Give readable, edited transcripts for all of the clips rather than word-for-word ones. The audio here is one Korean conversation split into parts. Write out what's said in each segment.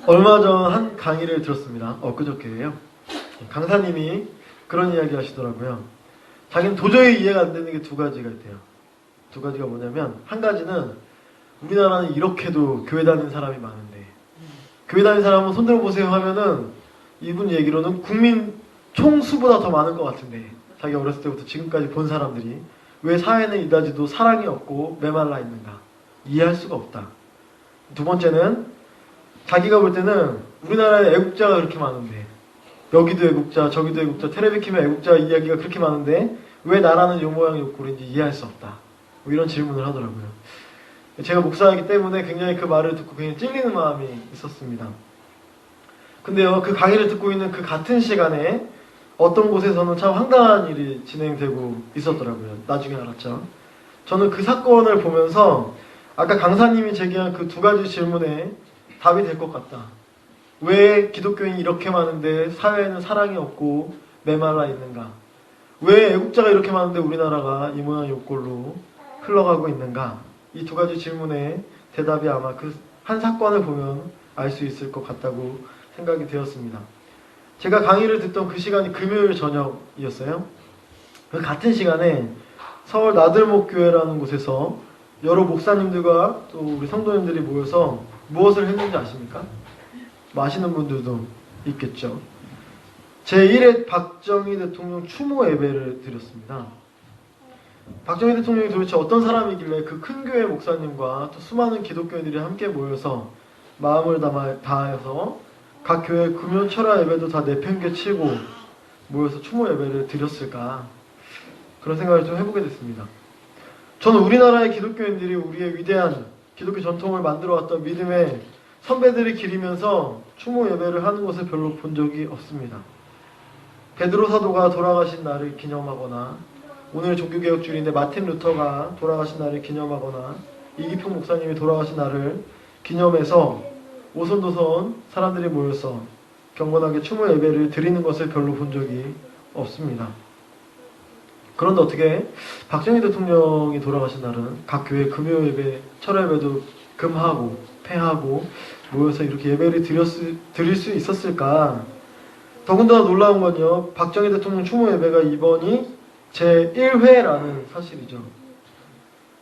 얼마 전 한 강의를 들었습니다. 엊그저께예요. 강사님이 그런 이야기 하시더라고요. 자기는 도저히 이해가 안 되는 게 두 가지가 있대요. 두 가지가 뭐냐면, 한 가지는 우리나라는 이렇게도 교회 다니는 사람이 많은데, 교회 다니는 사람 한번 손들어 보세요 하면은 이분 얘기로는 국민 총수보다 더 많은 것 같은데, 자기 어렸을 때부터 지금까지 본 사람들이 왜 사회는 이다지도 사랑이 없고 메말라 있는가 이해할 수가 없다. 두 번째는 자기가 볼 때는 우리나라에 애국자가 그렇게 많은데, 여기도 애국자 저기도 애국자 테레비키면 애국자 이야기가 그렇게 많은데 왜 나라는 요 모양 요 꼴인지 이해할 수 없다. 뭐 이런 질문을 하더라고요. 제가 목사이기 때문에 굉장히 그 말을 듣고 굉장히 찔리는 마음이 있었습니다. 근데요, 그 강의를 듣고 있는 그 같은 시간에 어떤 곳에서는 참 황당한 일이 진행되고 있었더라고요. 나중에 알았죠. 저는 그 사건을 보면서 아까 강사님이 제기한 그 두 가지 질문에 답이 될 것 같다. 왜 기독교인이 이렇게 많은데 사회에는 사랑이 없고 메말라 있는가? 왜 애국자가 이렇게 많은데 우리나라가 이 모양 요 꼴로 흘러가고 있는가? 이 두 가지 질문에 대답이 아마 그 한 사건을 보면 알 수 있을 것 같다고 생각이 되었습니다. 제가 강의를 듣던 그 시간이 금요일 저녁이었어요. 그 같은 시간에 서울 나들목교회라는 곳에서 여러 목사님들과 또 우리 성도님들이 모여서 무엇을 했는지 아십니까? 아시는 분들도 있겠죠. 제1회 박정희 대통령 추모 예배를 드렸습니다. 박정희 대통령이 도대체 어떤 사람이길래 그 큰 교회 목사님과 또 수많은 기독교인들이 함께 모여서 마음을 다해서 각 교회 금요철야 예배도 다 내팽개치고 모여서 추모 예배를 드렸을까, 그런 생각을 좀 해보게 됐습니다. 저는 우리나라의 기독교인들이 우리의 위대한 기독교 전통을 만들어왔던 믿음의 선배들이 기리면서 추모 예배를 하는 것을 별로 본 적이 없습니다. 베드로 사도가 돌아가신 날을 기념하거나, 오늘 종교개혁주일인데 마틴 루터가 돌아가신 날을 기념하거나, 이기평 목사님이 돌아가신 날을 기념해서 오손도손 사람들이 모여서 경건하게 추모 예배를 드리는 것을 별로 본 적이 없습니다. 그런데 어떻게 박정희 대통령이 돌아가신 날은 각 교회 금요 예배, 철야 예배도 금하고 폐하고 모여서 이렇게 예배를 드릴 수 있었을까? 더군다나 놀라운 건요, 박정희 대통령 추모 예배가 이번이 제1회라는 사실이죠.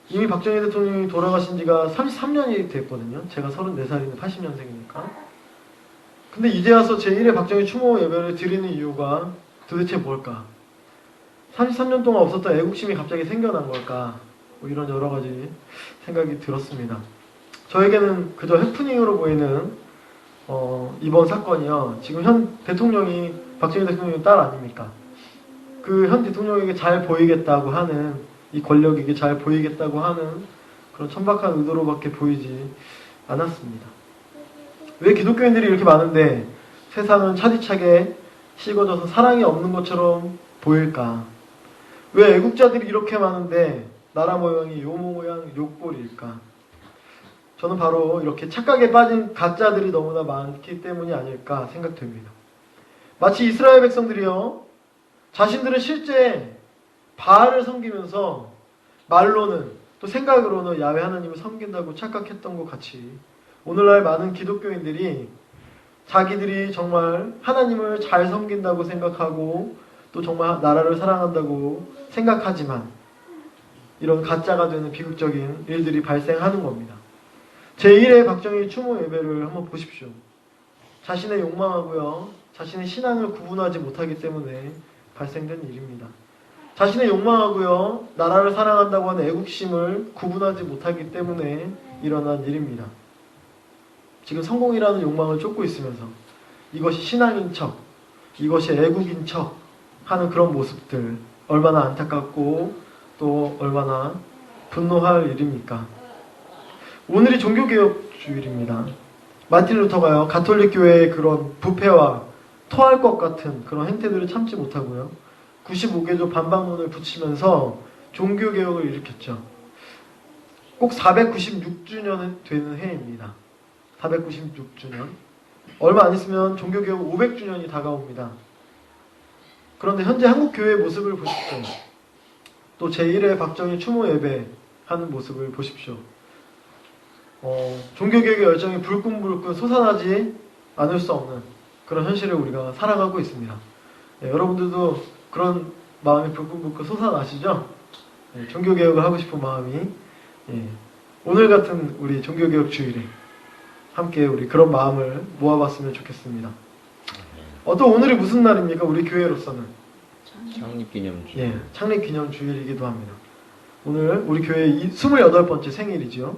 이미 박정희 대통령이 돌아가신 지가 33년이 됐거든요. 제가 34살인데 80년생이니까. 근데 이제 와서 제1회 박정희 추모 예배를 드리는 이유가 도대체 뭘까? 33년 동안 없었던 애국심이 갑자기 생겨난 걸까? 뭐 이런 여러 가지 생각이 들었습니다. 저에게는 그저 해프닝으로 보이는 이번 사건이요, 지금 현 대통령이 박정희 대통령의 딸 아닙니까? 그 현 대통령에게 잘 보이겠다고 하는, 이 권력에게 잘 보이겠다고 하는 그런 천박한 의도로밖에 보이지 않았습니다. 왜 기독교인들이 이렇게 많은데 세상은 차디차게 식어져서 사랑이 없는 것처럼 보일까? 왜 애국자들이 이렇게 많은데 나라 모양이 요 모양 요 꼴일까? 저는 바로 이렇게 착각에 빠진 가짜들이 너무나 많기 때문이 아닐까 생각됩니다. 마치 이스라엘 백성들이요, 자신들은 실제 바알을 섬기면서 말로는 또 생각으로는 야훼 하나님을 섬긴다고 착각했던 것 같이, 오늘날 많은 기독교인들이 자기들이 정말 하나님을 잘 섬긴다고 생각하고 또 정말 나라를 사랑한다고 생각하지만 이런 가짜가 되는 비극적인 일들이 발생하는 겁니다. 제1회 박정희 추모 예배를 한번 보십시오. 자신의 욕망하고요, 자신의 신앙을 구분하지 못하기 때문에 발생된 일입니다. 자신의 욕망하고요, 나라를 사랑한다고 하는 애국심을 구분하지 못하기 때문에 일어난 일입니다. 지금 성공이라는 욕망을 쫓고 있으면서 이것이 신앙인 척, 이것이 애국인 척 하는 그런 모습들, 얼마나 안타깝고 또 얼마나 분노할 일입니까? 오늘이 종교개혁주일입니다. 마틴 루터가요, 가톨릭 교회의 그런 부패와 토할 것 같은 그런 행태들을 참지 못하고요, 95개조 반박론을 붙이면서 종교개혁을 일으켰죠. 꼭 496주년 되는 해입니다. 496주년. 얼마 안 있으면 종교개혁 500주년이 다가옵니다. 그런데 현재 한국교회의 모습을 보십시오. 또 제1회 박정희 추모 예배 하는 모습을 보십시오. 종교개혁의 열정이 불끈불끈 솟아나지 않을 수 없는 그런 현실을 우리가 살아가고 있습니다. 예, 여러분들도 그런 마음이 불끈불끈 솟아나시죠? 예, 종교개혁을 하고 싶은 마음이 예, 오늘 같은 우리 종교개혁 주일에 함께 우리 그런 마음을 모아봤으면 좋겠습니다. 또 오늘이 무슨 날입니까? 우리 교회로서는 창립기념주. 예, 창립기념주일이기도 합니다. 오늘 우리 교회의 28번째 생일이죠.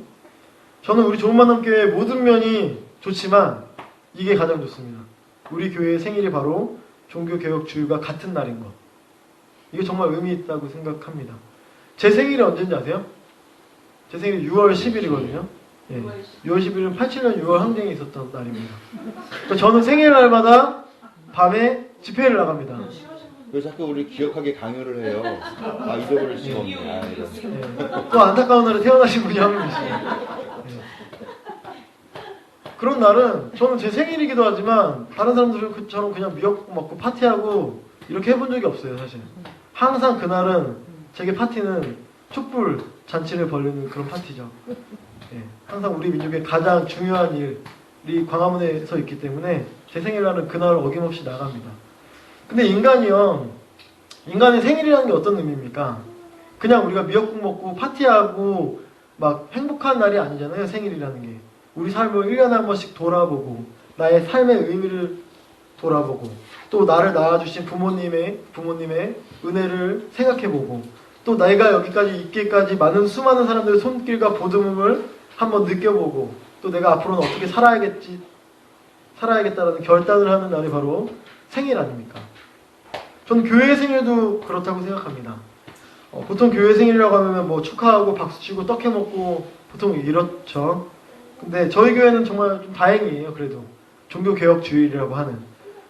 저는 우리 좋은만남교회의 모든 면이 좋지만 이게 가장 좋습니다. 우리 교회의 생일이 바로 종교개혁주일과 같은 날인 것. 이게 정말 의미 있다고 생각합니다. 제 생일이 언제인지 아세요? 제 생일이 6월 10일이거든요. 예, 6월 10일은 87년 6월 항쟁이 있었던 날입니다. 그러니까 저는 생일날마다 밤에 집회를 나갑니다. 왜 자꾸 우리 기억하게 강요를 해요? 잊어버릴 수가 없네. 이런. 예, 또 안타까운 날에 태어나신 분이 한 분 계시네요. 예. 그런 날은 저는 제 생일이기도 하지만 다른 사람들처럼 그냥 미역국 먹고 파티하고 이렇게 해본 적이 없어요, 사실. 항상 그날은 제게 파티는 촛불 잔치를 벌리는 그런 파티죠. 예, 항상 우리 민족의 가장 중요한 일이 광화문에서 있기 때문에 제 생일날은 그날 어김없이 나갑니다. 근데 인간의 생일이라는 게 어떤 의미입니까? 그냥 우리가 미역국 먹고 파티하고 막 행복한 날이 아니잖아요, 생일이라는 게. 우리 삶을 1년에 한 번씩 돌아보고 나의 삶의 의미를 돌아보고 또 나를 낳아주신 부모님의 은혜를 생각해보고 또 내가 여기까지 있기까지 수많은 사람들의 손길과 보듬음을 한번 느껴보고 또 내가 앞으로는 어떻게 살아야겠다라는 결단을 하는 날이 바로 생일 아닙니까? 전 교회 생일도 그렇다고 생각합니다. 보통 교회 생일이라고 하면 뭐 축하하고 박수치고 떡 해먹고 보통 이렇죠. 근데 저희 교회는 정말 좀 다행이에요. 그래도 종교개혁주일이라고 하는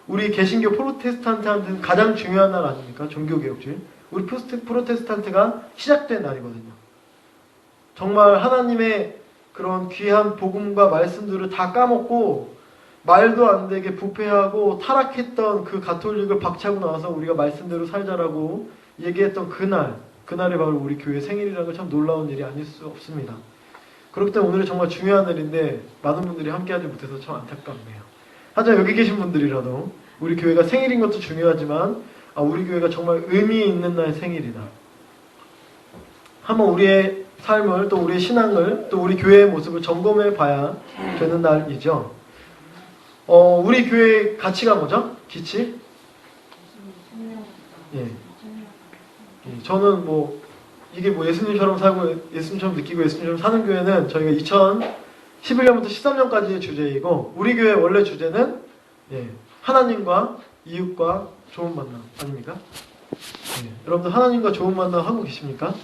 우리 개신교 프로테스탄트한테는 가장 중요한 날 아닙니까? 종교개혁주일. 우리 프로테스탄트가 시작된 날이거든요. 정말 하나님의 그런 귀한 복음과 말씀들을 다 까먹고 말도 안 되게 부패하고 타락했던 그 가톨릭을 박차고 나와서 우리가 말씀대로 살자라고 얘기했던 그날이 바로 우리 교회 생일이라는 건 참 놀라운 일이 아닐 수 없습니다. 그렇기 때문에 오늘이 정말 중요한 날인데 많은 분들이 함께하지 못해서 참 안타깝네요. 하지만 여기 계신 분들이라도 우리 교회가 생일인 것도 중요하지만 우리 교회가 정말 의미 있는 날 생일이다. 한번 우리의 삶을 또 우리의 신앙을 또 우리 교회의 모습을 점검해 봐야 되는 날이죠. 우리 교회의 가치가 뭐죠? 기치? 예. 저는 이게 예수님처럼 살고 예수님처럼 느끼고 예수님처럼 사는 교회는 저희가 2011년부터 13년까지의 주제이고 우리 교회 원래 주제는 하나님과 이웃과 좋은 만남 아닙니까? 여러분들 하나님과 좋은 만남 하고 계십니까?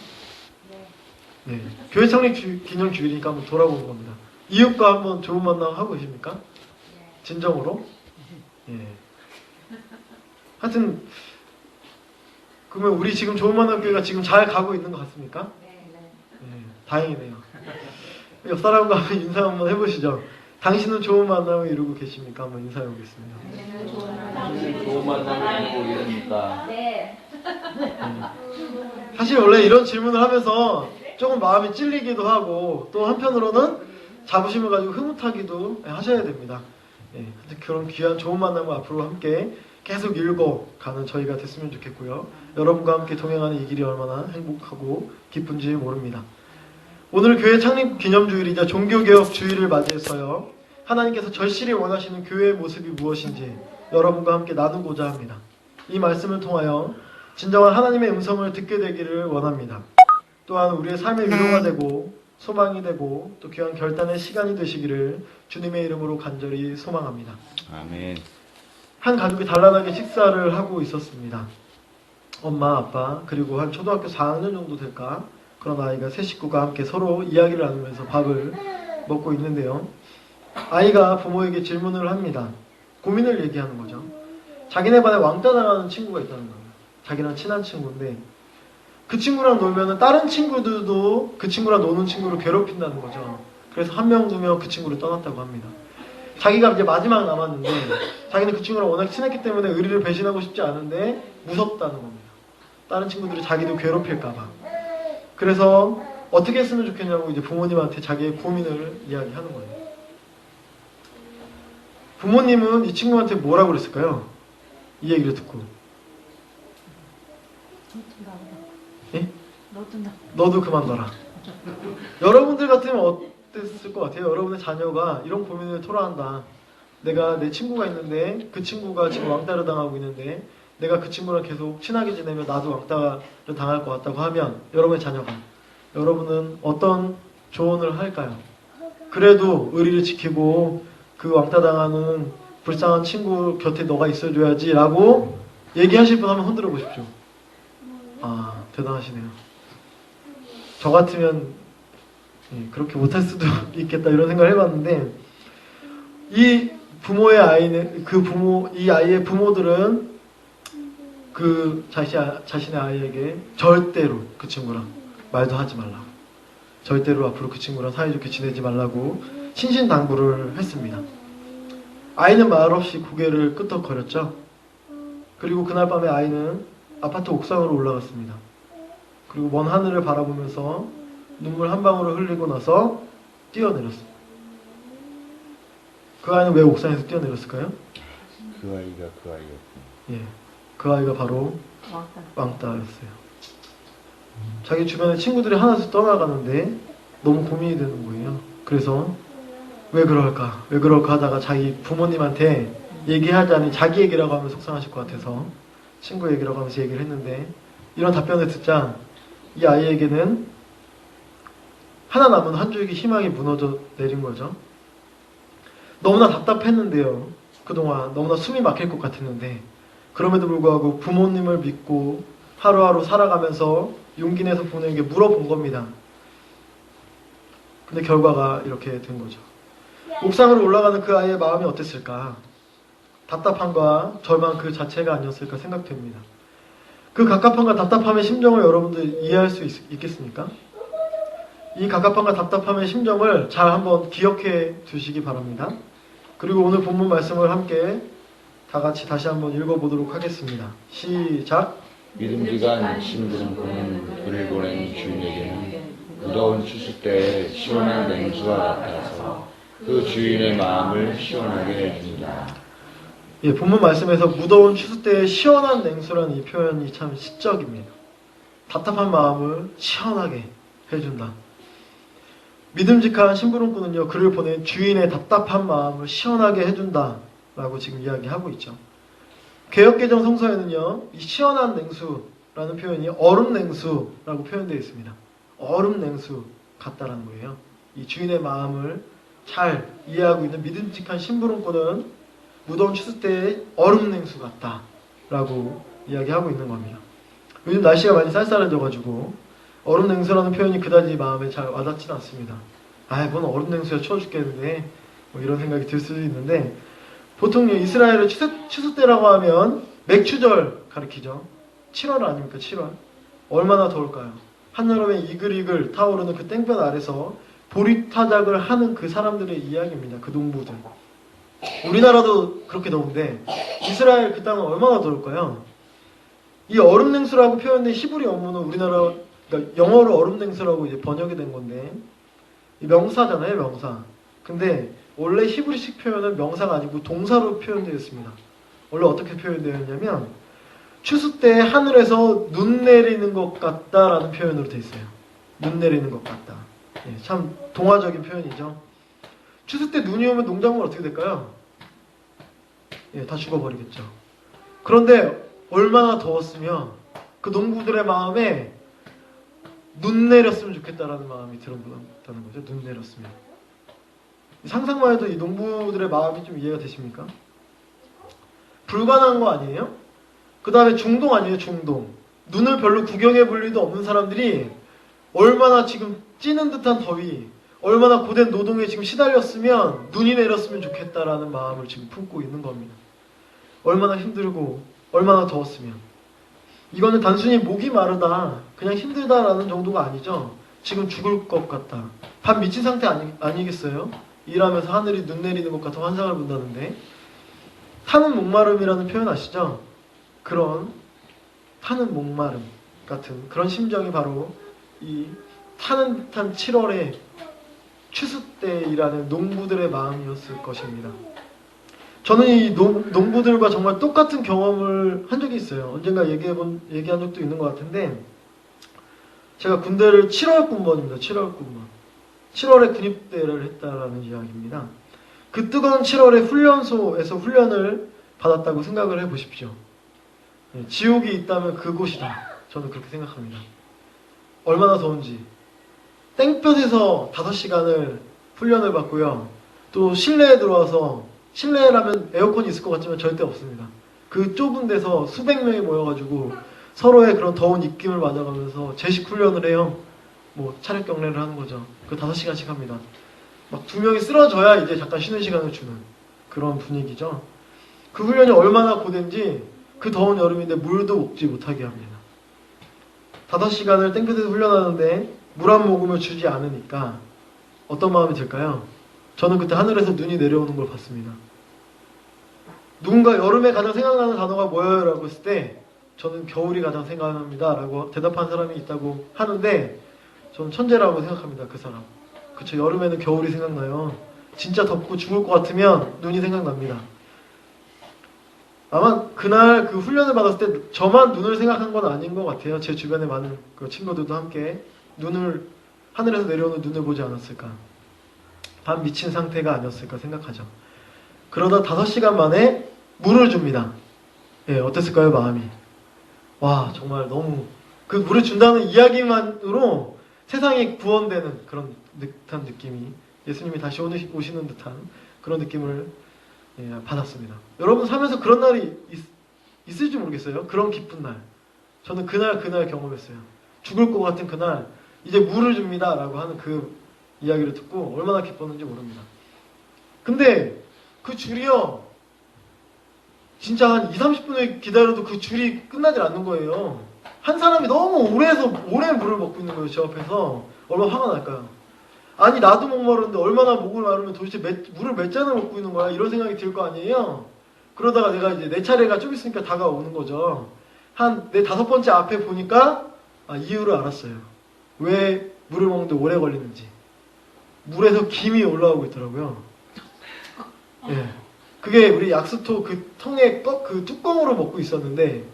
네. 교회 창립 기념 주일이니까 한번 돌아보는 겁니다. 이웃과 한번 좋은 만남 하고 계십니까? 진정으로? 예. 하여튼 그러면 우리 지금 좋은 만남 교회가 지금 잘 가고 있는 것 같습니까? 네. 다행이네요. 옆 사람과 한번 인사 한번 해보시죠. 당신은 좋은 만남을 이루고 계십니까? 한번 인사해 보겠습니다. 좋은 만남을 이루고 계십니까? 네. 사실 원래 이런 질문을 하면서 조금 마음이 찔리기도 하고 또 한편으로는 자부심을 가지고 흐뭇하기도 하셔야 됩니다. 그런 귀한 좋은 만남을 앞으로 함께 계속 읽어가는 저희가 됐으면 좋겠고요. 여러분과 함께 동행하는 이 길이 얼마나 행복하고 기쁜지 모릅니다. 오늘 교회 창립 기념주일이자 종교개혁 주일을 맞이해서요. 하나님께서 절실히 원하시는 교회의 모습이 무엇인지 여러분과 함께 나누고자 합니다. 이 말씀을 통하여 진정한 하나님의 음성을 듣게 되기를 원합니다. 또한 우리의 삶의 위로가 되고 소망이 되고 또 귀한 결단의 시간이 되시기를 주님의 이름으로 간절히 소망합니다. 아멘. 한 가족이 단란하게 식사를 하고 있었습니다. 엄마, 아빠, 그리고 한 초등학교 4학년 정도 될까? 그런 아이가 세 식구가 함께 서로 이야기를 나누면서 밥을 먹고 있는데요. 아이가 부모에게 질문을 합니다. 고민을 얘기하는 거죠. 자기네 반에 왕따 당하는 친구가 있다는 거예요. 자기랑 친한 친구인데 그 친구랑 놀면은 다른 친구들도 그 친구랑 노는 친구를 괴롭힌다는 거죠. 그래서 한 명, 두 명 그 친구를 떠났다고 합니다. 자기가 이제 마지막 남았는데 자기는 그 친구랑 워낙 친했기 때문에 의리를 배신하고 싶지 않은데 무섭다는 겁니다. 다른 친구들이 자기도 괴롭힐까봐. 그래서 어떻게 했으면 좋겠냐고 이제 부모님한테 자기의 고민을 이야기하는 거예요. 부모님은 이 친구한테 뭐라고 그랬을까요? 이 얘기를 듣고. 예? 너도 그만둬라. 여러분들 같으면 어땠을 것 같아요? 여러분의 자녀가 이런 고민을 토로한다. 내가 내 친구가 있는데 그 친구가 지금 왕따를 당하고 있는데 내가 그 친구랑 계속 친하게 지내면 나도 왕따를 당할 것 같다고 하면 여러분의 자녀가 여러분은 어떤 조언을 할까요? 그래도 의리를 지키고 그 왕따 당하는 불쌍한 친구 곁에 너가 있어줘야지 라고 얘기하실 분 한번 흔들어 보십시오. 아, 대단하시네요. 저 같으면 그렇게 못할 수도 있겠다 이런 생각을 해봤는데 이 부모의 아이는 이 아이의 부모들은 그 자신의 아이에게 절대로 그 친구랑 말도 하지 말라고, 절대로 앞으로 그 친구랑 사이좋게 지내지 말라고 신신당부를 했습니다. 아이는 말없이 고개를 끄덕거렸죠. 그리고 그날 밤에 아이는 아파트 옥상으로 올라갔습니다. 그리고 먼 하늘을 바라보면서 눈물 한 방울을 흘리고 나서 뛰어내렸습니다. 그 아이는 왜 옥상에서 뛰어내렸을까요? 그 아이였군요. 예, 그 아이가 바로 왕따였어요. 자기 주변에 친구들이 하나씩 떠나가는데 너무 고민이 되는 거예요. 그래서 왜 그럴까 하다가 자기 부모님한테 얘기하자니 자기 얘기라고 하면 속상하실 것 같아서 친구 얘기라고 하면서 얘기를 했는데 이런 답변을 듣자 이 아이에게는 하나 남은 한 줄기 희망이 무너져 내린 거죠. 너무나 답답했는데요. 그동안 너무나 숨이 막힐 것 같았는데 그럼에도 불구하고 부모님을 믿고 하루하루 살아가면서 용기 내서 부모님에게 물어본 겁니다. 근데 결과가 이렇게 된 거죠. 옥상으로 올라가는 그 아이의 마음이 어땠을까? 답답함과 절망 그 자체가 아니었을까 생각됩니다. 그 갑갑함과 답답함의 심정을 여러분들 이해할 수 있겠습니까? 이 갑갑함과 답답함의 심정을 잘 한번 기억해 두시기 바랍니다. 그리고 오늘 본문 말씀을 함께 다 같이 다시 한번 읽어보도록 하겠습니다. 시작! 믿음직한 신부는 불을 보낸 주인에게는 무더운 추수 때의 시원한 냉수와 같아서 그 주인의 마음을 시원하게 해준다. 예, 본문 말씀에서 무더운 추수 때의 시원한 냉수라는 이 표현이 참 시적입니다. 답답한 마음을 시원하게 해준다. 믿음직한 심부름꾼은요, 그를 보낸 주인의 답답한 마음을 시원하게 해준다 라고 지금 이야기하고 있죠. 개역개정 성서에는요, 이 시원한 냉수라는 표현이 얼음 냉수라고 표현되어 있습니다. 얼음 냉수 같다라는 거예요. 이 주인의 마음을 잘 이해하고 있는 믿음직한 심부름꾼은 무더운 추수 때의 얼음 냉수 같다 라고 이야기하고 있는 겁니다. 요즘 날씨가 많이 쌀쌀해져가지고 얼음 냉수라는 표현이 그다지 마음에 잘 와닿진 않습니다. 뭔 얼음 냉수야, 추워 죽겠는데 뭐 이런 생각이 들 수도 있는데 보통 이스라엘의 추수 때라고 하면 맥추절 가리키죠. 7월 아닙니까? 7월. 얼마나 더울까요? 한여름에 이글이글 타오르는 그 땡볕 아래서 보리타작을 하는 그 사람들의 이야기입니다. 그 농부들. 우리나라도 그렇게 더운데 이스라엘 그 땅은 얼마나 더울까요? 이 얼음 냉수라고 표현된 히브리 원문은 우리나라 그러니까 영어로 얼음 냉수라고 이제 번역이 된 건데 이 명사잖아요, 명사. 근데 원래 히브리식 표현은 명사가 아니고 동사로 표현되어 있습니다. 원래 어떻게 표현되어 있냐면 추수 때 하늘에서 눈 내리는 것 같다라는 표현으로 되어 있어요. 눈 내리는 것 같다. 예, 참 동화적인 표현이죠. 추수 때 눈이 오면 농작물 어떻게 될까요? 예, 다 죽어버리겠죠. 그런데 얼마나 더웠으면 그 농부들의 마음에 눈 내렸으면 좋겠다라는 마음이 들었다는 거죠. 눈 내렸으면. 상상만 해도 이 농부들의 마음이 좀 이해가 되십니까? 불가능한 거 아니에요? 그 다음에 중동 아니에요, 중동. 눈을 별로 구경해 볼 일도 없는 사람들이 얼마나 지금 찌는 듯한 더위, 얼마나 고된 노동에 지금 시달렸으면 눈이 내렸으면 좋겠다라는 마음을 지금 품고 있는 겁니다. 얼마나 힘들고 얼마나 더웠으면. 이거는 단순히 목이 마르다, 그냥 힘들다라는 정도가 아니죠. 지금 죽을 것 같다. 밥 미친 상태 아니겠어요? 일하면서 하늘이 눈 내리는 것 같은 환상을 본다는데 타는 목마름이라는 표현 아시죠? 그런 타는 목마름 같은 그런 심정이 바로 이 타는 듯한 7월의 추수 때 일하는 농부들의 마음이었을 것입니다. 저는 이 농부들과 정말 똑같은 경험을 한 적이 있어요. 언젠가 얘기한 적도 있는 것 같은데, 제가 군대를 7월 군번입니다. 7월 군번. 7월에 군입대를 했다라는 이야기입니다. 그 뜨거운 7월에 훈련소에서 훈련을 받았다고 생각을 해보십시오. 지옥이 있다면 그곳이다. 저는 그렇게 생각합니다. 얼마나 더운지. 땡볕에서 5시간을 훈련을 받고요. 또 실내에 들어와서, 실내라면 에어컨이 있을 것 같지만 절대 없습니다. 그 좁은 데서 수백 명이 모여가지고 서로의 그런 더운 입김을 맞아가면서 제식 훈련을 해요. 뭐 차렷 경례를 하는 거죠. 그 5시간씩 합니다. 막 2명이 쓰러져야 이제 잠깐 쉬는 시간을 주는 그런 분위기죠. 그 훈련이 얼마나 고된지 그 더운 여름인데 물도 먹지 못하게 합니다. 5시간을 땡볕에서 훈련하는데 물 한 모금을 주지 않으니까 어떤 마음이 들까요? 저는 그때 하늘에서 눈이 내려오는 걸 봤습니다. 누군가 여름에 가장 생각나는 단어가 뭐예요? 라고 했을 때 저는 겨울이 가장 생각납니다 라고 대답한 사람이 있다고 하는데, 저는 천재라고 생각합니다. 그 사람. 그쵸, 여름에는 겨울이 생각나요. 진짜 덥고 죽을 것 같으면 눈이 생각납니다. 아마 그날 그 훈련을 받았을 때 저만 눈을 생각한 건 아닌 것 같아요. 제 주변에 많은 그 친구들도 함께 하늘에서 내려오는 눈을 보지 않았을까, 반 미친 상태가 아니었을까 생각하죠. 그러다 5시간 만에 물을 줍니다. 예, 어땠을까요, 마음이? 와, 정말 너무, 그 물을 준다는 이야기만으로 세상이 구원되는 그런 듯한 느낌이, 예수님이 다시 오시는 듯한 그런 느낌을 받았습니다. 여러분 살면서 그런 날이 있을지 모르겠어요. 그런 기쁜 날. 저는 그날 경험했어요. 죽을 것 같은 그날, 이제 물을 줍니다 라고 하는 그 이야기를 듣고 얼마나 기뻤는지 모릅니다. 근데 그 줄이요, 진짜 한 20-30분을 기다려도 그 줄이 끝나질 않는 거예요. 한 사람이 너무 오래 물을 먹고 있는 거예요. 제 앞에서. 얼마나 화가 날까요? 아니, 나도 목마른데 얼마나 목을 마르면 도대체 물을 몇 잔을 먹고 있는 거야? 이런 생각이 들 거 아니에요? 그러다가 내가 이제 내 차례가 좀 있으니까 다가오는 거죠. 내 5번째 앞에 보니까 이유를 알았어요. 왜 물을 먹는데 오래 걸리는지. 물에서 김이 올라오고 있더라고요. 예. 그게 우리 약수토 그 통에 그 뚜껑으로 먹고 있었는데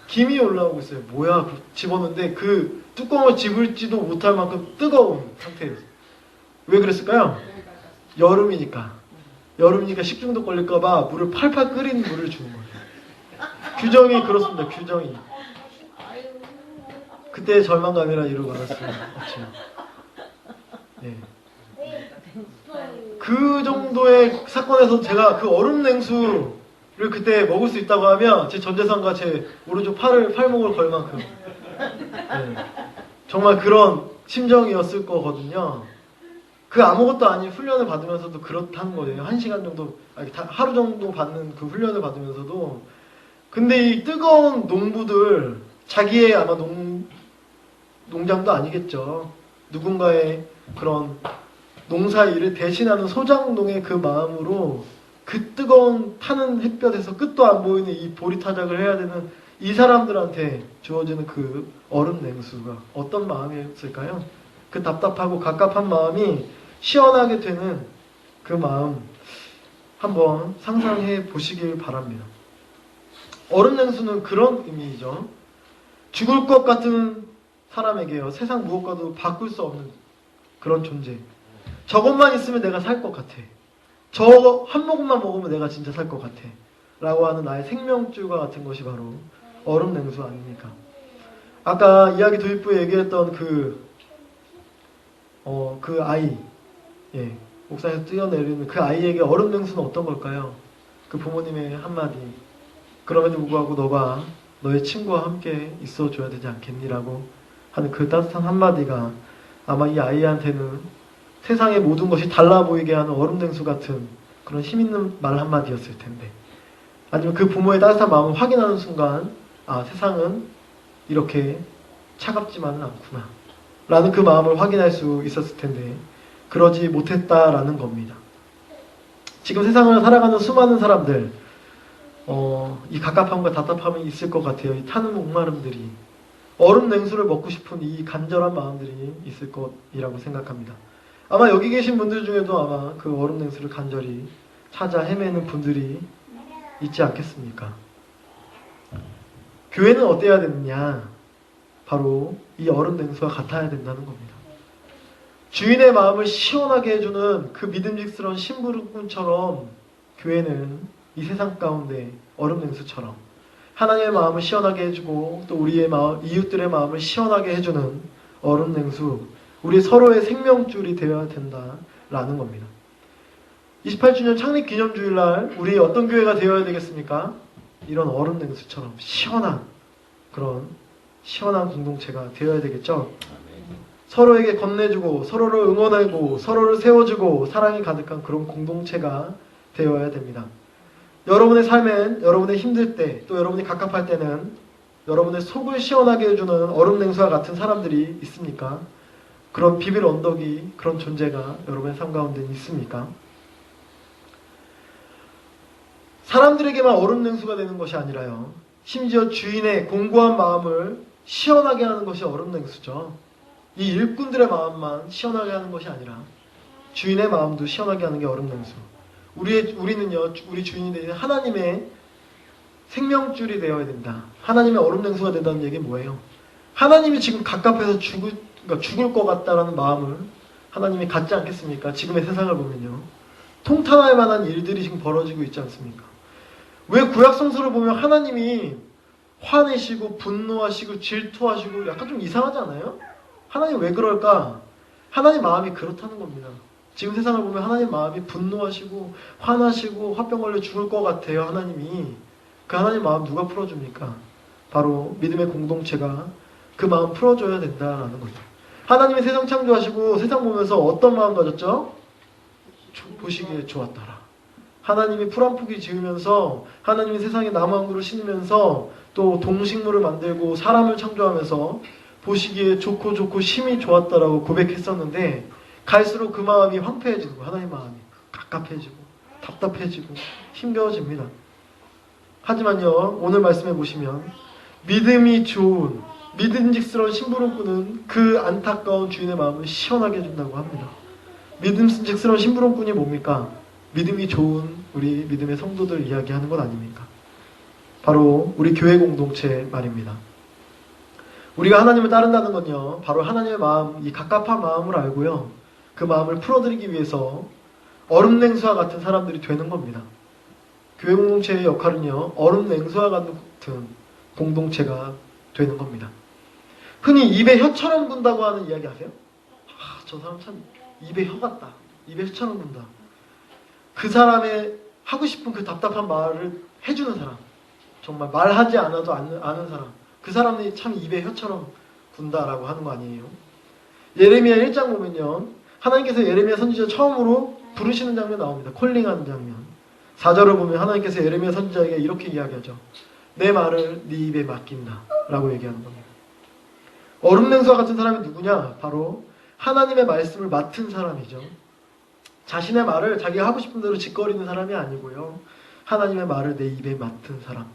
김이 올라오고 있어요. 뭐야? 집었는데 그 뚜껑을 집을지도 못할 만큼 뜨거운 상태였어요. 왜 그랬을까요? 여름이니까 식중독 걸릴까봐 물을 팔팔 끓인 물을 주는 거예요. 규정이 그렇습니다. 규정이. 그때 절망감이라 이루 말할 수 없죠. 예. 그 정도의 사건에서 제가 그 얼음 냉수를 그때 먹을 수 있다고 하면 제 전재산과 제 오른쪽 팔목을 걸 만큼 정말 그런 심정이었을 거거든요. 그 아무것도 아닌 훈련을 받으면서도 그렇다는 거예요. 1시간 정도, 하루 정도 받는 그 훈련을 받으면서도. 근데 이 뜨거운 농부들, 자기의 아마 농장도 아니겠죠. 누군가의 그런 농사 일을 대신하는 소장농의 그 마음으로 그 뜨거운 타는 햇볕에서 끝도 안 보이는 이 보리타작을 해야 되는 이 사람들한테 주어지는 그 얼음 냉수가 어떤 마음이었을까요? 그 답답하고 갑갑한 마음이 시원하게 되는 그 마음 한번 상상해 보시길 바랍니다. 얼음 냉수는 그런 의미이죠. 죽을 것 같은 사람에게요, 세상 무엇과도 바꿀 수 없는 그런 존재. 저것만 있으면 내가 살 것 같아. 저 한 모금만 먹으면 내가 진짜 살 것 같아. 라고 하는 나의 생명줄과 같은 것이 바로 얼음 냉수 아닙니까? 아까 이야기 도입부에 얘기했던 그 아이, 예, 옥상에서 뛰어내리는 그 아이에게 얼음 냉수는 어떤 걸까요? 그 부모님의 한마디. 그럼에도 불구하고 너가 너의 친구와 함께 있어줘야 되지 않겠니라고 하는 그 따뜻한 한마디가 아마 이 아이한테는 세상의 모든 것이 달라 보이게 하는 얼음 냉수 같은 그런 힘있는 말 한마디였을 텐데, 아니면 그 부모의 따뜻한 마음을 확인하는 순간, 아, 세상은 이렇게 차갑지만은 않구나 라는 그 마음을 확인할 수 있었을 텐데 그러지 못했다라는 겁니다. 지금 세상을 살아가는 수많은 사람들, 이 갑갑함과 답답함이 있을 것 같아요. 이 타는 목마름들이, 얼음 냉수를 먹고 싶은 이 간절한 마음들이 있을 것이라고 생각합니다. 아마 여기 계신 분들 중에도 아마 그 얼음 냉수를 간절히 찾아 헤매는 분들이 있지 않겠습니까? 교회는 어때야 되느냐? 바로 이 얼음 냉수와 같아야 된다는 겁니다. 주인의 마음을 시원하게 해주는 그 믿음직스러운 심부름꾼처럼 교회는 이 세상 가운데 얼음 냉수처럼 하나님의 마음을 시원하게 해주고 또 우리의 마음, 이웃들의 마음을 시원하게 해주는 얼음 냉수, 우리 서로의 생명줄이 되어야 된다라는 겁니다. 28주년 창립 기념주일날 우리 어떤 교회가 되어야 되겠습니까? 이런 얼음 냉수처럼 시원한 그런 시원한 공동체가 되어야 되겠죠. 서로에게 건네주고 서로를 응원하고 서로를 세워주고 사랑이 가득한 그런 공동체가 되어야 됩니다. 여러분의 삶엔 여러분의 힘들 때 또 여러분이 갑갑할 때는 여러분의 속을 시원하게 해주는 얼음 냉수와 같은 사람들이 있습니까? 그런 비빌 언덕이 그런 존재가 여러분의 삶 가운데 있습니까? 사람들에게만 얼음 냉수가 되는 것이 아니라요. 심지어 주인의 공고한 마음을 시원하게 하는 것이 얼음 냉수죠. 이 일꾼들의 마음만 시원하게 하는 것이 아니라 주인의 마음도 시원하게 하는 게 얼음 냉수. 우리는요, 우리 주인이 되는 하나님의 생명줄이 되어야 된다. 하나님의 얼음 냉수가 된다는 얘기는 뭐예요? 하나님이 지금 갑갑해서 죽을 것 같다라는 마음을 하나님이 갖지 않겠습니까? 지금의 세상을 보면요. 통탄할 만한 일들이 지금 벌어지고 있지 않습니까? 왜 구약 성서를 보면 하나님이 화내시고 분노하시고 질투하시고 약간 좀 이상하지 않아요? 하나님 왜 그럴까? 하나님 마음이 그렇다는 겁니다. 지금 세상을 보면 하나님 마음이 분노하시고 화나시고 화병 걸려 죽을 것 같아요. 하나님이. 그 하나님 마음 누가 풀어줍니까? 바로 믿음의 공동체가 그 마음 풀어줘야 된다라는 거죠. 하나님이 세상 창조하시고 세상 보면서 어떤 마음 가졌죠? 보시기에 좋았더라. 하나님이 풀 한 포기 지으면서 하나님이 세상에 나무 한 그루 심으면서 또 동식물을 만들고 사람을 창조하면서 보시기에 좋고 심히 좋았다라고 고백했었는데 갈수록 그 마음이 황폐해지고 하나님 마음이 갑갑해지고 답답해지고 힘겨워집니다. 하지만요, 오늘 말씀해 보시면 믿음이 좋은 믿음직스러운 심부름꾼은 그 안타까운 주인의 마음을 시원하게 해준다고 합니다. 믿음직스러운 심부름꾼이 뭡니까? 믿음이 좋은 우리 믿음의 성도들 이야기하는 것 아닙니까? 바로 우리 교회 공동체 말입니다. 우리가 하나님을 따른다는 건요, 바로 하나님의 마음, 이 갑갑한 마음을 알고요, 그 마음을 풀어드리기 위해서 얼음 냉수와 같은 사람들이 되는 겁니다. 교회 공동체의 역할은요, 얼음 냉수와 같은 공동체가 되는 겁니다. 흔히 입에 혀처럼 군다고 하는 이야기 아세요? 저 사람 참 입에 혀 같다. 입에 혀처럼 군다. 그 사람의 하고 싶은 그 답답한 말을 해주는 사람. 정말 말하지 않아도 아는 사람. 그 사람이 참 입에 혀처럼 군다라고 하는 거 아니에요? 예레미야 1장 보면요, 하나님께서 예레미야 선지자 처음으로 부르시는 장면 나옵니다. 콜링하는 장면. 4절을 보면 하나님께서 예레미야 선지자에게 이렇게 이야기하죠. 내 말을 네 입에 맡긴다 라고 얘기하는 겁니다. 얼음 냉수와 같은 사람이 누구냐? 바로 하나님의 말씀을 맡은 사람이죠. 자신의 말을 자기가 하고 싶은 대로 짓거리는 사람이 아니고요, 하나님의 말을 내 입에 맡은 사람.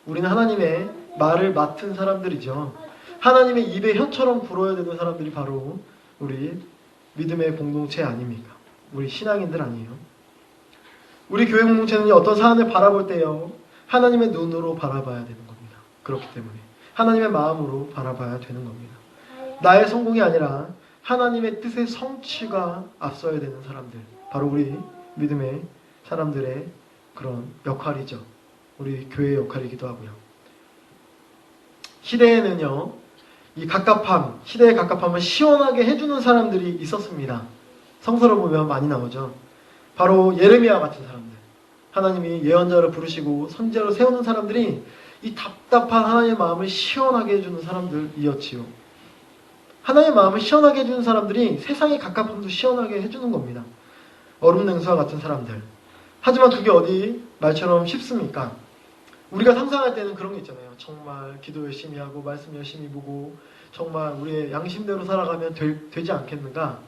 우리는 하나님의 말을 맡은 사람들이죠. 하나님의 입에 혀처럼 불어야 되는 사람들이 바로 우리 믿음의 공동체 아닙니까? 우리 신앙인들 아니에요? 우리 교회 공동체는 어떤 사안을 바라볼 때요, 하나님의 눈으로 바라봐야 되는 겁니다. 그렇기 때문에 하나님의 마음으로 바라봐야 되는 겁니다. 나의 성공이 아니라 하나님의 뜻의 성취가 앞서야 되는 사람들, 바로 우리 믿음의 사람들의 그런 역할이죠. 우리 교회의 역할이기도 하고요. 시대에는요, 이 갑갑함, 시대의 갑갑함을 시원하게 해주는 사람들이 있었습니다. 성서를 보면 많이 나오죠. 바로 예레미야 같은 사람들. 하나님이 예언자를 부르시고 선지자로 세우는 사람들이 이 답답한 하나님의 마음을 시원하게 해주는 사람들이었지요. 하나님의 마음을 시원하게 해주는 사람들이 세상의 갑갑함도 시원하게 해주는 겁니다. 얼음 냉수와 같은 사람들. 하지만 그게 어디 말처럼 쉽습니까? 우리가 상상할 때는 그런 게 있잖아요. 정말 기도 열심히 하고 말씀 열심히 보고 정말 우리의 양심대로 살아가면 되지 않겠는가?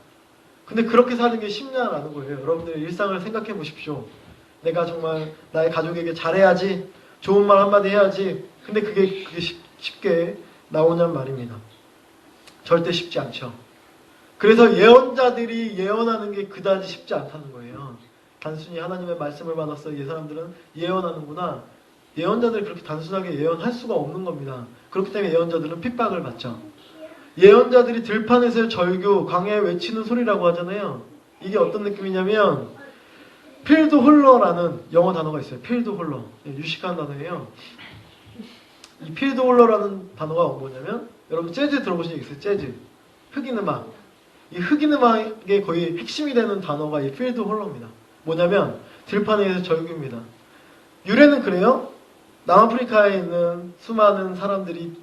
근데 그렇게 사는 게 쉽냐라는 거예요. 여러분들의 일상을 생각해 보십시오. 내가 정말 나의 가족에게 잘해야지, 좋은 말 한마디 해야지. 근데 그게 쉽게 나오냔 말입니다. 절대 쉽지 않죠. 그래서 예언자들이 예언하는 게 그다지 쉽지 않다는 거예요. 단순히 하나님의 말씀을 받았어 이 사람들은 예언하는구나. 예언자들이 그렇게 단순하게 예언할 수가 없는 겁니다. 그렇기 때문에 예언자들은 핍박을 받죠. 예언자들이 들판에서의 절규, 광야에 외치는 소리라고 하잖아요. 이게 어떤 느낌이냐면 필드 홀러라는 영어 단어가 있어요. 필드 홀러. 유식한 단어예요. 이 필드 홀러라는 단어가 뭐냐면 여러분 재즈 들어보신 적 있어요? 재즈. 흑인 음악. 이 흑인 음악의 거의 핵심이 되는 단어가 이 필드 홀러입니다. 뭐냐면 들판에서 절규입니다. 유래는 그래요. 남아프리카에 있는 수많은 사람들이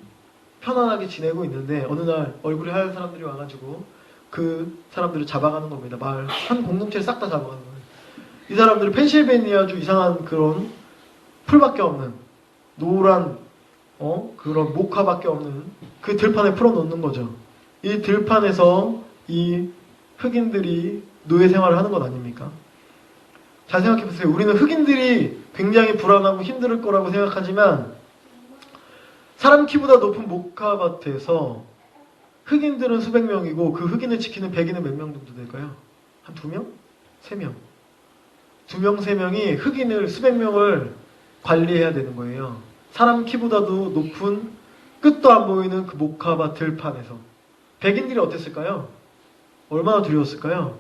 편안하게 지내고 있는데 어느 날 얼굴이 하얀 사람들이 와가지고 그 사람들을 잡아가는 겁니다. 마을 한 공동체를 싹 다 잡아가는 거예요. 이 사람들은 펜실베니아주 이상한 그런 풀밖에 없는 노란 그런 목화밖에 없는 그 들판에 풀어놓는 거죠. 이 들판에서 이 흑인들이 노예 생활을 하는 것 아닙니까? 잘 생각해보세요. 우리는 흑인들이 굉장히 불안하고 힘들 거라고 생각하지만 사람 키보다 높은 목화밭에서 흑인들은 수백 명이고 그 흑인을 지키는 백인은 몇 명 정도 될까요? 한 2명? 3명. 2명, 3명이 흑인을 수백 명을 관리해야 되는 거예요. 사람 키보다도 높은 끝도 안 보이는 그 목화밭 들판에서. 백인들이 어땠을까요? 얼마나 두려웠을까요?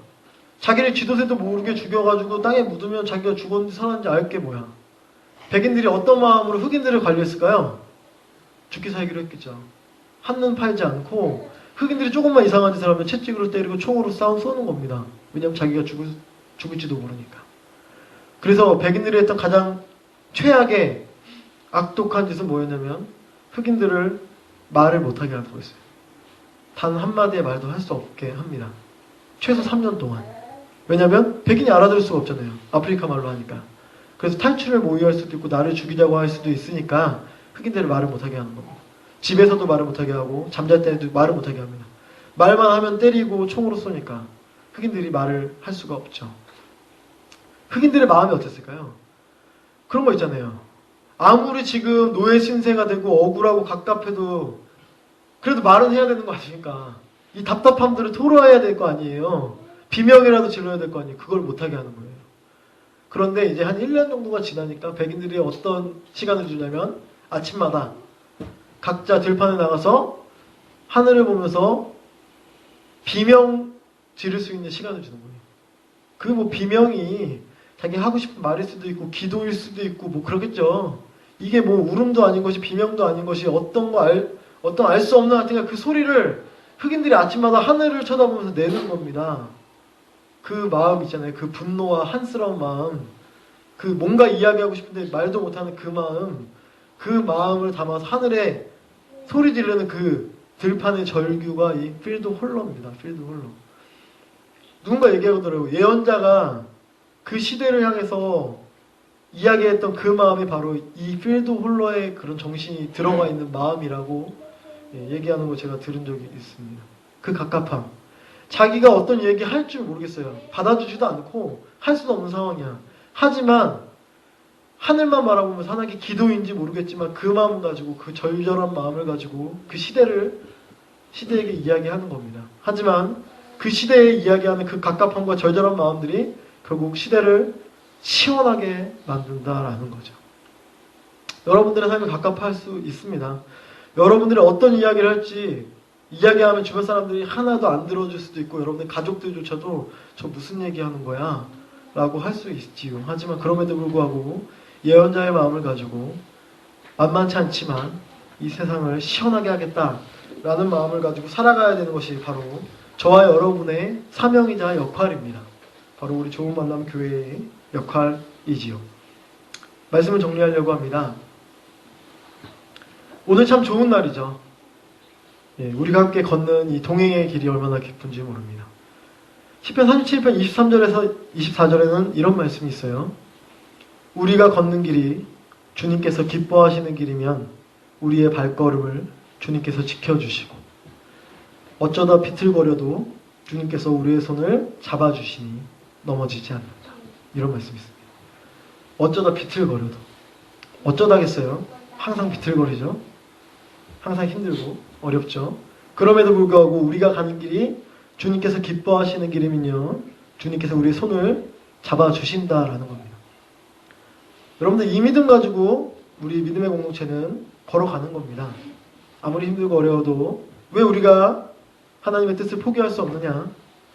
자기를 지도새도 모르게 죽여가지고 땅에 묻으면 자기가 죽었는지 살았는지 알 게 뭐야. 백인들이 어떤 마음으로 흑인들을 관리했을까요? 죽기 살기로 했겠죠. 한눈 팔지 않고 흑인들이 조금만 이상한 짓을 하면 채찍으로 때리고 총으로 쏘는 겁니다. 왜냐하면 자기가 죽을지도 모르니까. 그래서 백인들이 했던 가장 최악의 악독한 짓은 뭐였냐면 흑인들을 말을 못하게 할 거였어요. 단 한마디의 말도 할 수 없게 합니다. 최소 3년 동안. 왜냐하면 백인이 알아들을 수가 없잖아요. 아프리카 말로 하니까. 그래서 탈출을 모의할 수도 있고 나를 죽이자고 할 수도 있으니까 흑인들을 말을 못하게 하는 겁니다. 집에서도 말을 못하게 하고 잠잘 때도 말을 못하게 합니다. 말만 하면 때리고 총으로 쏘니까 흑인들이 말을 할 수가 없죠. 흑인들의 마음이 어땠을까요? 그런 거 있잖아요. 아무리 지금 노예 신세가 되고 억울하고 갑갑해도 그래도 말은 해야 되는 거 아닙니까? 이 답답함들을 토로해야 될 거 아니에요. 비명이라도 질러야 될 거 아니에요. 그걸 못하게 하는 거예요. 그런데 이제 한 1년 정도가 지나니까 백인들이 어떤 시간을 주냐면 아침마다 각자 들판에 나가서 하늘을 보면서 비명 지를 수 있는 시간을 주는 거예요. 그 뭐 비명이 자기 하고 싶은 말일 수도 있고 기도일 수도 있고 뭐 그러겠죠. 이게 뭐 울음도 아닌 것이 비명도 아닌 것이 어떤 알 수 없는 하여튼 그 소리를 흑인들이 아침마다 하늘을 쳐다보면서 내는 겁니다. 그 마음 있잖아요. 그 분노와 한스러운 마음. 그 뭔가 이야기하고 싶은데 말도 못하는 그 마음. 그 마음을 담아서 하늘에 소리 지르는 그 들판의 절규가 이 필드 홀러입니다. 필드 홀러. 누군가 얘기하더라고요. 예언자가 그 시대를 향해서 이야기했던 그 마음이 바로 이 필드 홀러의 그런 정신이 들어가 있는 마음이라고 얘기하는 거 제가 들은 적이 있습니다. 그 갑갑함. 자기가 어떤 얘기 할 줄 모르겠어요. 받아주지도 않고 할 수도 없는 상황이야. 하지만 하늘만 바라보면서 하나님께 기도인지 모르겠지만 그 마음 가지고 그 절절한 마음을 가지고 그 시대에게 이야기하는 겁니다. 하지만 그 시대에 이야기하는 그 갑갑함과 절절한 마음들이 결국 시대를 시원하게 만든다라는 거죠. 여러분들의 삶이 갑갑할 수 있습니다. 여러분들이 어떤 이야기를 할지 이야기하면 주변 사람들이 하나도 안 들어줄 수도 있고 여러분들 가족들조차도 저 무슨 얘기하는 거야? 라고 할 수 있지요. 하지만 그럼에도 불구하고 예언자의 마음을 가지고 만만치 않지만 이 세상을 시원하게 하겠다라는 마음을 가지고 살아가야 되는 것이 바로 저와 여러분의 사명이자 역할입니다. 바로 우리 좋은 만남 교회의 역할이지요. 말씀을 정리하려고 합니다. 오늘 참 좋은 날이죠. 우리가 함께 걷는 이 동행의 길이 얼마나 기쁜지 모릅니다. 시편 37편 23절에서 24절에는 이런 말씀이 있어요. 우리가 걷는 길이 주님께서 기뻐하시는 길이면 우리의 발걸음을 주님께서 지켜주시고 어쩌다 비틀거려도 주님께서 우리의 손을 잡아주시니 넘어지지 않는다. 이런 말씀이 있습니다. 어쩌다 비틀거려도 어쩌다겠어요? 항상 비틀거리죠. 항상 힘들고 어렵죠. 그럼에도 불구하고 우리가 가는 길이 주님께서 기뻐하시는 길이면요 주님께서 우리의 손을 잡아주신다라는 겁니다. 여러분들 이 믿음 가지고 우리 믿음의 공동체는 걸어가는 겁니다. 아무리 힘들고 어려워도 왜 우리가 하나님의 뜻을 포기할 수 없느냐?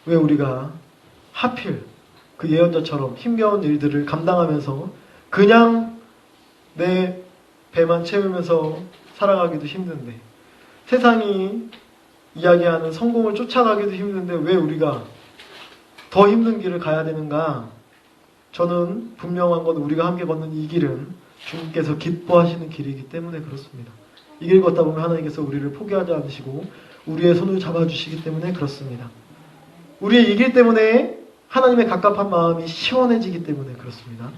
왜 우리가 하필 그 예언자처럼 힘겨운 일들을 감당하면서 그냥 내 배만 채우면서 살아가기도 힘든데, 세상이 이야기하는 성공을 쫓아가기도 힘든데 왜 우리가 더 힘든 길을 가야 되는가? 저는 분명한 건 우리가 함께 걷는 이 길은 주님께서 기뻐하시는 길이기 때문에 그렇습니다. 이 길 걷다 보면 하나님께서 우리를 포기하지 않으시고 우리의 손을 잡아주시기 때문에 그렇습니다. 우리의 이 길 때문에 하나님의 갑갑한 마음이 시원해지기 때문에 그렇습니다.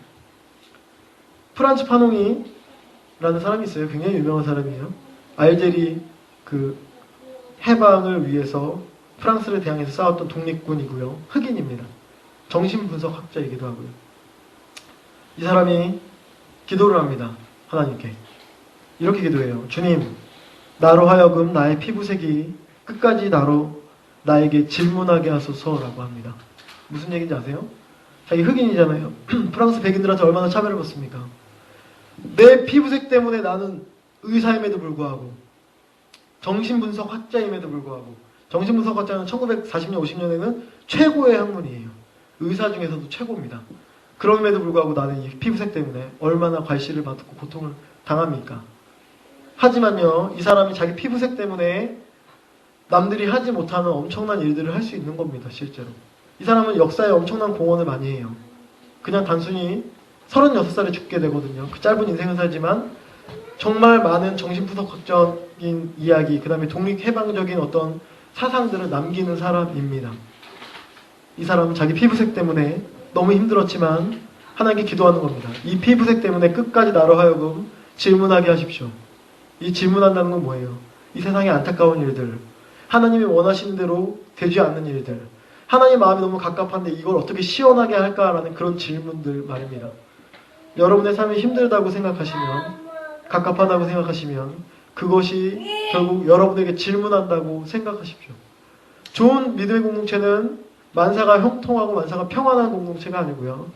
프란츠 파농이라는 사람이 있어요. 굉장히 유명한 사람이에요. 알제리 그 해방을 위해서 프랑스를 대항해서 싸웠던 독립군이고요. 흑인입니다. 정신분석학자이기도 하고요. 이 사람이 기도를 합니다. 하나님께. 이렇게 기도해요. 주님, 나로 하여금 나의 피부색이 끝까지 나에게 질문하게 하소서라고 합니다. 무슨 얘기인지 아세요? 자기 흑인이잖아요. 프랑스 백인들한테 얼마나 차별을 받습니까? 내 피부색 때문에 나는 의사임에도 불구하고, 정신분석학자임에도 불구하고, 정신분석학자는 1940년, 50년에는 최고의 학문이에요. 의사 중에서도 최고입니다. 그럼에도 불구하고 나는 이 피부색 때문에 얼마나 괄시를 받고 고통을 당합니까? 하지만요, 이 사람이 자기 피부색 때문에 남들이 하지 못하는 엄청난 일들을 할 수 있는 겁니다, 실제로. 이 사람은 역사에 엄청난 공헌을 많이 해요. 그냥 단순히 36살에 죽게 되거든요. 그 짧은 인생을 살지만 정말 많은 정신분석학적인 이야기, 그 다음에 독립해방적인 어떤 사상들을 남기는 사람입니다. 이 사람은 자기 피부색 때문에 너무 힘들었지만 하나님께 기도하는 겁니다. 이 피부색 때문에 끝까지 나로 하여금 질문하게 하십시오. 이 질문한다는 건 뭐예요? 이 세상의 안타까운 일들, 하나님이 원하시는 대로 되지 않는 일들, 하나님 마음이 너무 갑갑한데 이걸 어떻게 시원하게 할까라는 그런 질문들 말입니다. 여러분의 삶이 힘들다고 생각하시면, 갑갑하다고 생각하시면 그것이 결국 여러분에게 질문한다고 생각하십시오. 좋은 믿음의 공동체는 만사가 형통하고 만사가 평안한 공동체가 아니고요.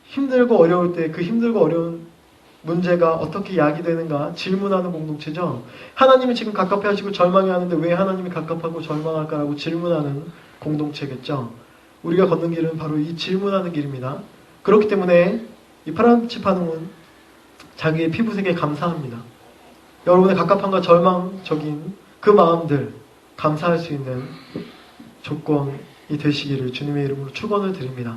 힘들고 어려울 때 그 힘들고 어려운 문제가 어떻게 야기되는가 질문하는 공동체죠. 하나님이 지금 갑갑해 하시고 절망해 하는데 왜 하나님이 갑갑하고 절망할까라고 질문하는 공동체겠죠. 우리가 걷는 길은 바로 이 질문하는 길입니다. 그렇기 때문에 이 프란츠 파농은 자기의 피부색에 감사합니다. 여러분의 갑갑함과 절망적인 그 마음들 감사할 수 있는 조건이 되시기를 주님의 이름으로 축원을 드립니다.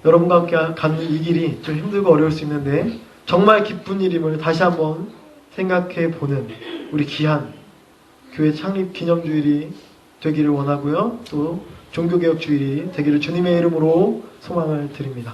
여러분과 함께 가는 이 길이 좀 힘들고 어려울 수 있는데 정말 기쁜 일임을 다시 한번 생각해 보는 우리 귀한 교회 창립 기념주일이 되기를 원하고요. 또 종교개혁주일이 되기를 주님의 이름으로 소망을 드립니다.